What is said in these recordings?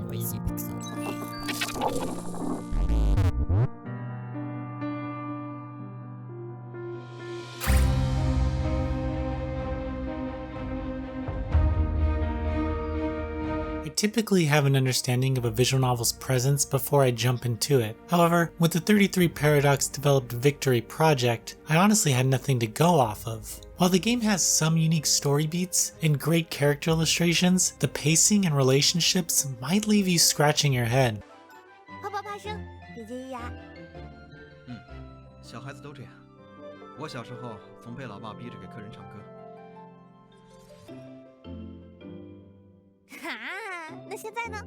Noisy Pixel. I typically have an understanding of a visual novel's presence before I jump into it. However, with the 33 Paradox developed Victory project, I honestly had nothing to go off of. While the game has some unique story beats and great character illustrations, the pacing and relationships might leave you scratching your head. 泡泡发声，比基呀。小孩子都这样。我小时候总被老爸逼着给客人唱歌。哈，那现在呢？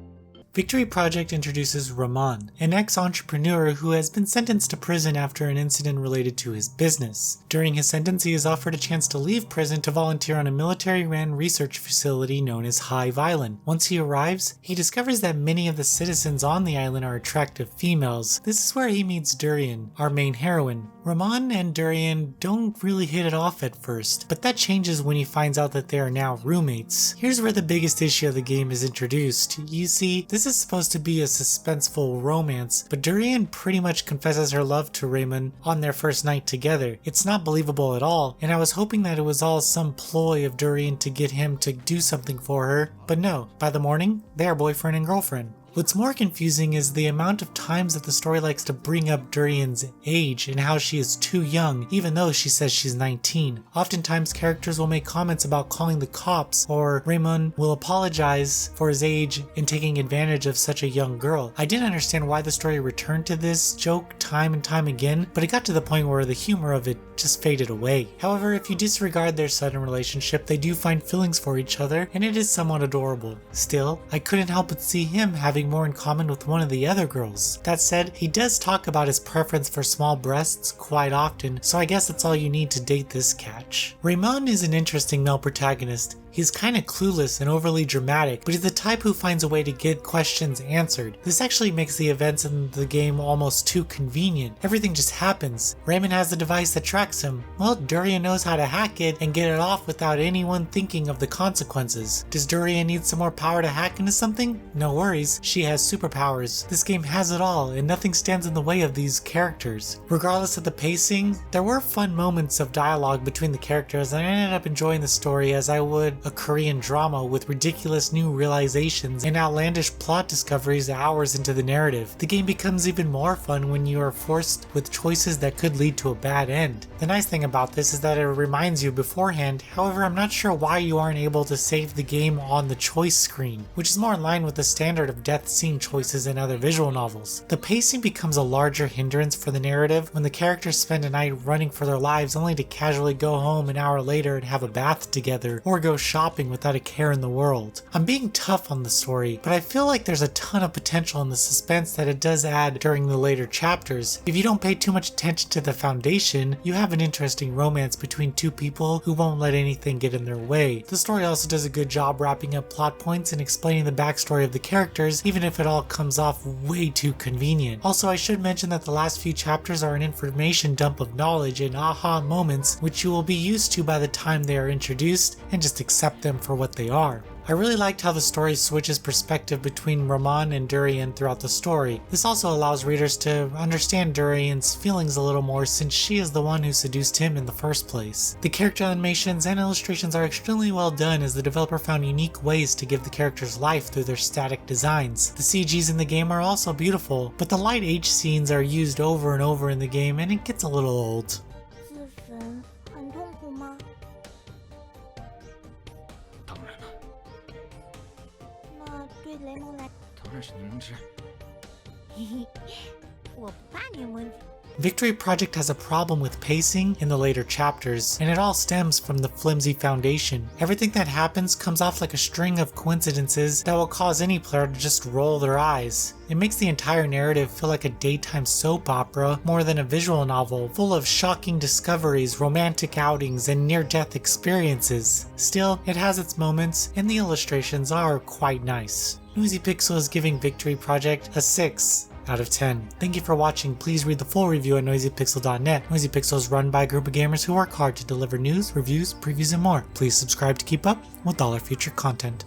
Victory Project introduces Ramon, an ex-entrepreneur who has been sentenced to prison after an incident related to his business. During his sentence, he is offered a chance to leave prison to volunteer on a military-ran research facility known as Hive Island. Once he arrives, he discovers that many of the citizens on the island are attractive females. This is where he meets Durian, our main heroine. Ramon and Durian don't really hit it off at first, but that changes when he finds out that they are now roommates. Here's where the biggest issue of the game is introduced. You see, this is supposed to be a suspenseful romance, but Durian pretty much confesses her love to Raymond on their first night together. It's not believable at all, and I was hoping that it was all some ploy of Durian to get him to do something for her, but no, by the morning, they are boyfriend and girlfriend. What's more confusing is the amount of times that the story likes to bring up Durian's age and how she is too young, even though she says she's 19. Oftentimes characters will make comments about calling the cops, or Raymond will apologize for his age in taking advantage of such a young girl. I didn't understand why the story returned to this joke time and time again, but it got to the point where the humor of it just faded away. However, if you disregard their sudden relationship, they do find feelings for each other, and it is somewhat adorable. Still, I couldn't help but see him having more in common with one of the other girls. That said, he does talk about his preference for small breasts quite often, so I guess that's all you need to date this catch. Raymond is an interesting male protagonist. He's kinda clueless and overly dramatic, but he's the type who finds a way to get questions answered. This actually makes the events in the game almost too convenient. Everything just happens. Raymond has the device that tracks him. Well, Durian knows how to hack it and get it off without anyone thinking of the consequences. Does Durian need some more power to hack into something? No worries, she has superpowers. This game has it all, and nothing stands in the way of these characters. Regardless of the pacing, there were fun moments of dialogue between the characters, and I ended up enjoying the story as I would a Korean drama with ridiculous new realizations and outlandish plot discoveries hours into the narrative. The game becomes even more fun when you are forced with choices that could lead to a bad end. The nice thing about this is that it reminds you beforehand, however I'm not sure why you aren't able to save the game on the choice screen, which is more in line with the standard of death scene choices in other visual novels. The pacing becomes a larger hindrance for the narrative when the characters spend a night running for their lives only to casually go home an hour later and have a bath together, or go shopping without a care in the world. I'm being tough on the story, but I feel like there's a ton of potential in the suspense that it does add during the later chapters. If you don't pay too much attention to the foundation, you have an interesting romance between two people who won't let anything get in their way. The story also does a good job wrapping up plot points and explaining the backstory of the characters, even if it all comes off way too convenient. Also, I should mention that the last few chapters are an information dump of knowledge and aha moments which you will be used to by the time they are introduced and just accept them for what they are. I really liked how the story switches perspective between Ramon and Durian throughout the story. This also allows readers to understand Durian's feelings a little more since she is the one who seduced him in the first place. The character animations and illustrations are extremely well done as the developer found unique ways to give the characters life through their static designs. The CGs in the game are also beautiful, but the light H scenes are used over and over in the game and it gets a little old. 自焚很痛苦吗？当然了，那对雷蒙来，当然是柠檬汁。嘿嘿，我不怕柠檬汁。 Victory Project has a problem with pacing in the later chapters, and it all stems from the flimsy foundation. Everything that happens comes off like a string of coincidences that will cause any player to just roll their eyes. It makes the entire narrative feel like a daytime soap opera more than a visual novel, full of shocking discoveries, romantic outings, and near-death experiences. Still, it has its moments, and the illustrations are quite nice. Noisy Pixel is giving Victory Project a 6 out of 10. Thank you for watching. Please read the full review at noisypixel.net. Noisy Pixel is run by a group of gamers who work hard to deliver news, reviews, previews, and more. Please subscribe to keep up with all our future content.